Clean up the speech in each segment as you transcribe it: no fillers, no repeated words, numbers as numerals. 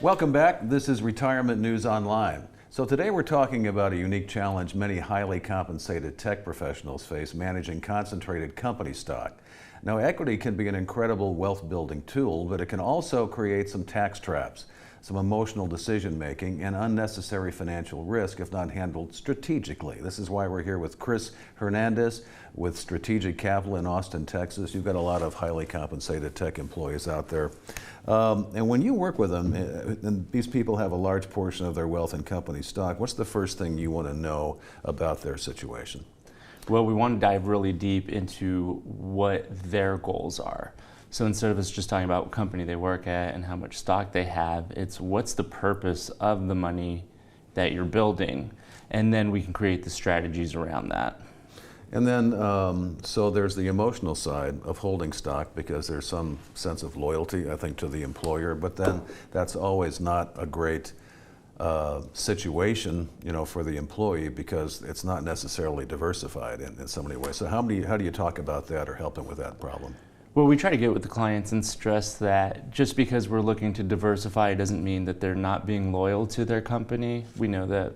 Welcome back. This is Retirement News Online. So today we're talking about a unique challenge many highly compensated tech professionals face managing concentrated company stock. Now, equity can be an incredible wealth building tool, but it can also create some tax traps, some emotional decision making, and unnecessary financial risk if not handled strategically. This is why we're here with Chris Hernandez with Strategic Capital in Austin, Texas. You've got a lot of highly compensated tech employees out there. And when you work with them, and these people have a large portion of their wealth in company stock, what's the first thing you want to know about their situation? Well, we want to dive really deep into what their goals are. So instead of us just talking about what company they work at and how much stock they have, it's what's the purpose of the money that you're building, and then we can create the strategies around that. And then, so there's the emotional side of holding stock because there's some sense of loyalty, I think, to the employer, but then that's always not a great situation, for the employee because it's not necessarily diversified in so many ways. So how do you talk about that or help them with that problem? Well, we try to get with the clients and stress that just because we're looking to diversify doesn't mean that they're not being loyal to their company. We know that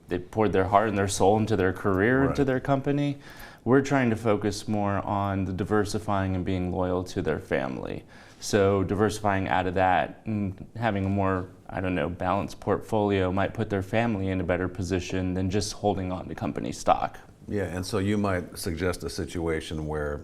they poured their heart and their soul into their career, Right. into their company. We're trying to focus more on the diversifying and being loyal to their family. So diversifying out of that and having a more, balanced portfolio might put their family in a better position than just holding on to company stock. Yeah, and so you might suggest a situation where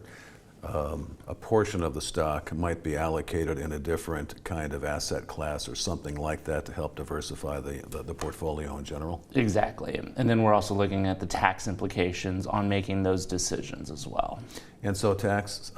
a portion of the stock might be allocated in a different kind of asset class or something like that to help diversify the portfolio in general? Exactly. And then we're also looking at the tax implications on making those decisions as well. And so tax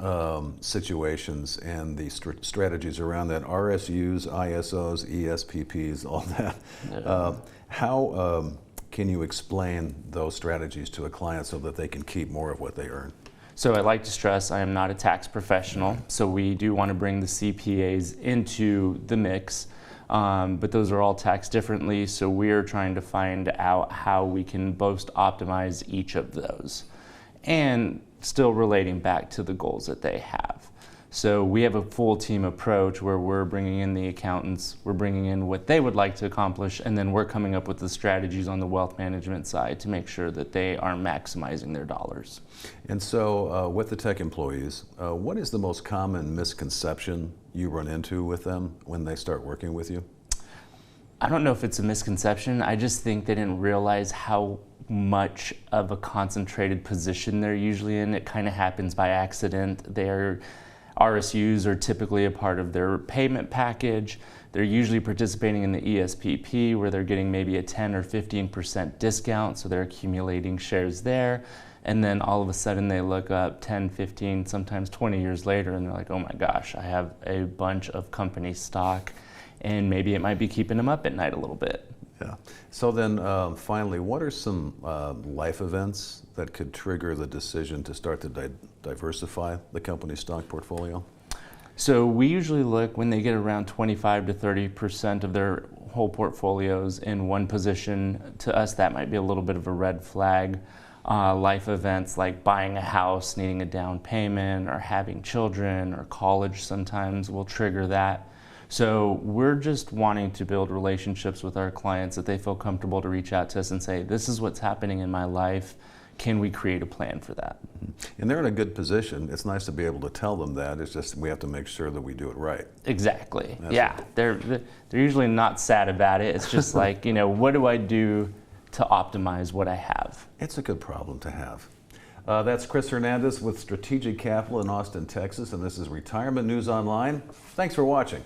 situations and the strategies around that, RSUs, ISOs, ESPPs, all that, how can you explain those strategies to a client so that they can keep more of what they earn? So I like to stress I am not a tax professional, so we do want to bring the CPAs into the mix, but those are all taxed differently, so we're trying to find out how we can both optimize each of those and still relating back to the goals that they have. So we have a full team approach where we're bringing in the accountants, we're bringing in what they would like to accomplish, and then we're coming up with the strategies on the wealth management side to make sure that they are maximizing their dollars. And so with the tech employees, what is the most common misconception you run into with them when they start working with you? I don't know if it's a misconception. I just think they didn't realize how much of a concentrated position they're usually in. It kind of happens by accident. Their RSUs are typically a part of their payment package. They're usually participating in the ESPP where they're getting maybe a 10 or 15% discount, so they're accumulating shares there. And then all of a sudden they look up 10, 15, sometimes 20 years later and they're like, oh my gosh, I have a bunch of company stock, and maybe it might be keeping them up at night a little bit. Yeah. So then finally, what are some life events that could trigger the decision to start to diversify the company stock portfolio? So we usually look when they get around 25 to 30% of their whole portfolios in one position. To us, that might be a little bit of a red flag. Life events like buying a house, needing a down payment, or having children, or college sometimes will trigger that. So we're just wanting to build relationships with our clients that they feel comfortable to reach out to us and say, this is what's happening in my life. Can we create a plan for that? And they're in a good position. It's nice to be able to tell them that. It's just we have to make sure that we do it right. Exactly. Yeah, they're usually not sad about it. It's just like, what do I do to optimize what I have? It's a good problem to have. That's Chris Hernandez with Strategic Capital in Austin, Texas, and this is Retirement News Online. Thanks for watching.